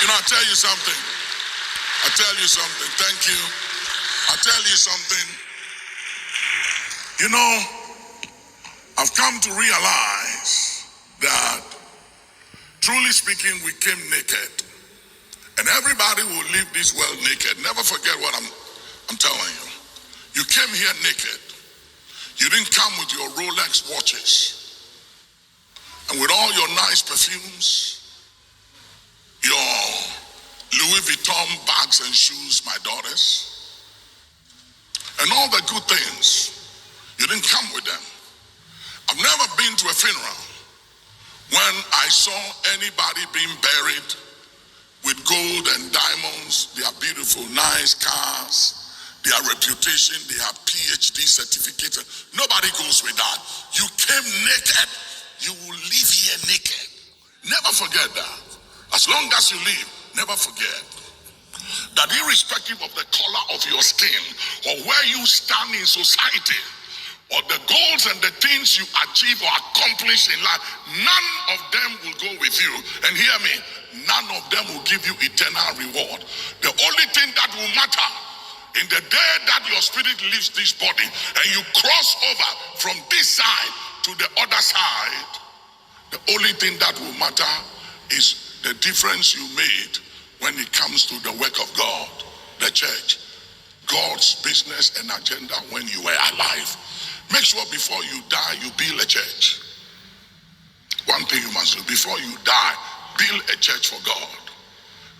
I tell you something. Thank you. I tell you something. I've come to realize that, truly speaking, we came naked. And everybody will leave this world naked. Never forget what I'm telling you. You came here naked. You didn't come with your Rolex watches and with all your nice perfumes, your Louis Vuitton bags and shoes, my daughters, and all the good things. You didn't come with them. I've never been to a funeral when I saw anybody being buried with gold and diamonds, their beautiful, nice cars, their reputation, they have PhD certificates. Nobody goes with that. You came naked, you will leave here naked. Never forget that. As long as you live, never forget that irrespective of the color of your skin or where you stand in society or the goals and the things you achieve or accomplish in life, none of them will go with you. And hear me, none of them will give you eternal reward. The only thing that will matter in the day that your spirit leaves this body and you cross over from this side to the other side, the only thing that will matter is the difference you made when it comes to the work of God, the church, God's business and agenda when you were alive. Make sure before you die, you build a church. One thing you must do before you die, build a church for God.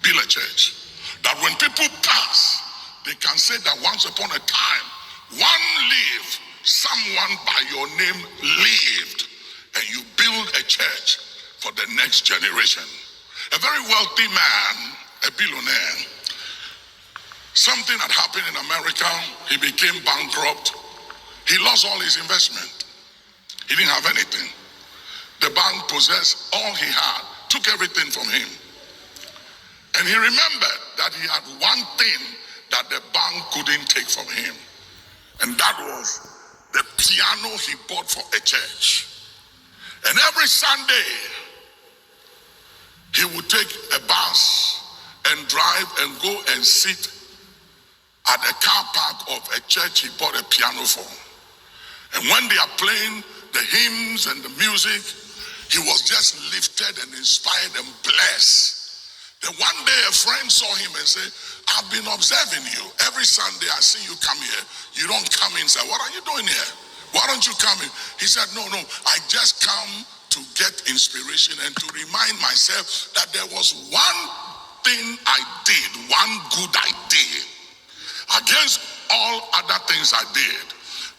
Build a church. That when people pass, they can say that once upon a time, one lived, someone by your name lived, and you build a church for the next generation. A very wealthy man, a billionaire, something had happened in America. He became bankrupt. He lost all his investment. He didn't have anything. The bank possessed all he had, took everything from him. And he remembered that he had one thing that the bank couldn't take from him. And that was the piano he bought for a church. And every Sunday, he would take a bus and drive and go and sit at the car park of a church he bought a piano for. And when they are playing the hymns and the music, he was just lifted and inspired and blessed. Then one day a friend saw him and said, I've been observing you. Every Sunday I see you come here. You don't come in. Say, what are you doing here? Why don't you come in? He said, no, I just come to get inspiration and to remind myself that there was one thing I did, one good I did, against all other things I did.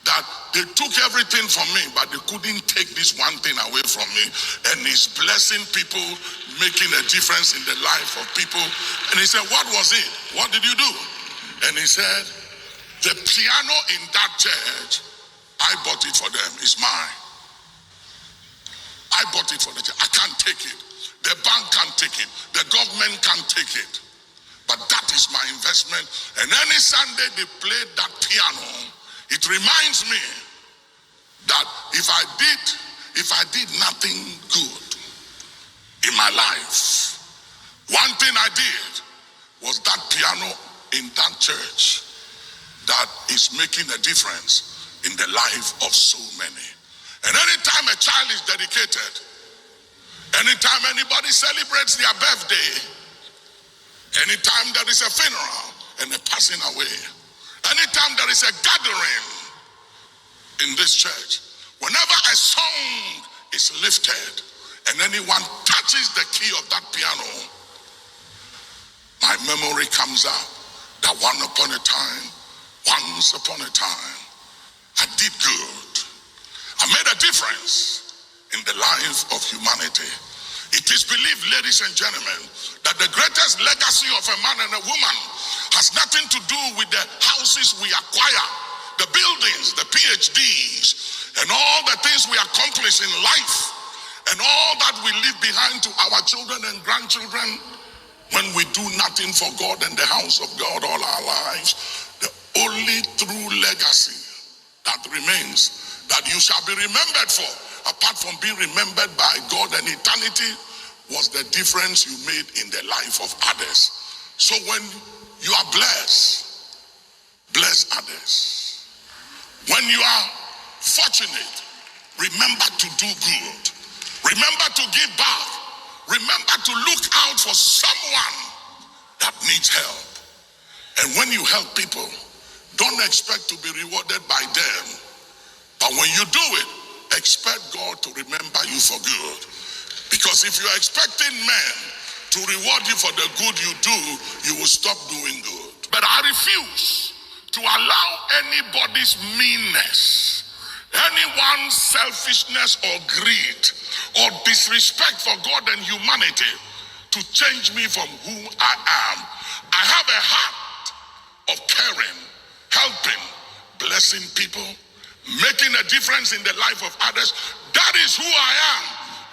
That they took everything from me, but they couldn't take this one thing away from me. And he's blessing people, making a difference in the life of people. And he said, what was it? What did you do? And he said, the piano in that church, I bought it for them. It's mine. I bought it for the church. I can't take it. The bank can't take it. The government can't take it. But that is my investment. And any Sunday they played that piano, it reminds me that if I did nothing good in my life, one thing I did was that piano in that church that is making a difference in the life of so many. And anytime a child is dedicated, anytime anybody celebrates their birthday, anytime there is a funeral and a passing away, anytime there is a gathering in this church, whenever a song is lifted and anyone touches the key of that piano, my memory comes out that once upon a time, I did good. I made a difference in the life of humanity. It is believed, ladies and gentlemen, that the greatest legacy of a man and a woman has nothing to do with the houses we acquire, the buildings, the PhDs, and all the things we accomplish in life, and all that we leave behind to our children and grandchildren when we do nothing for God and the house of God all our lives. The only true legacy that remains, that you shall be remembered for, apart from being remembered by God and eternity, was the difference you made in the life of others. So when you are blessed, bless others. When you are fortunate, remember to do good. Remember to give back. Remember to look out for someone that needs help. And when you help people, don't expect to be rewarded by them. But when you do it, expect God to remember you for good. Because if you're expecting men to reward you for the good you do, you will stop doing good. But I refuse to allow anybody's meanness, anyone's selfishness or greed or disrespect for God and humanity to change me from who I am. I have a heart of caring, helping, blessing people, making a difference in the life of others. That is who I am.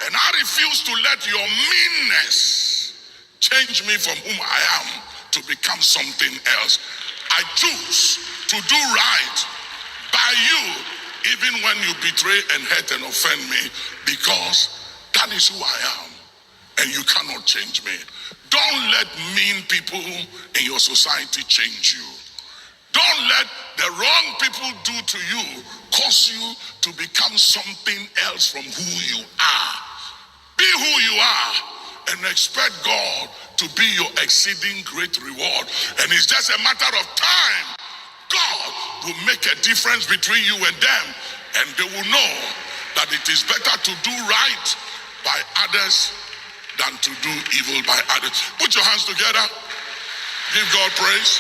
And I refuse to let your meanness change me from whom I am to become something else. I choose to do right by you, even when you betray and hurt and offend me, because that is who I am, and you cannot change me. Don't let mean people in your society change you. Don't let the wrong people do to you cause you to become something else from who you are. Be who you are and expect God to be your exceeding great reward. And it's just a matter of time. God will make a difference between you and them, and they will know that it is better to do right by others than to do evil by others. Put your hands together. Give God praise.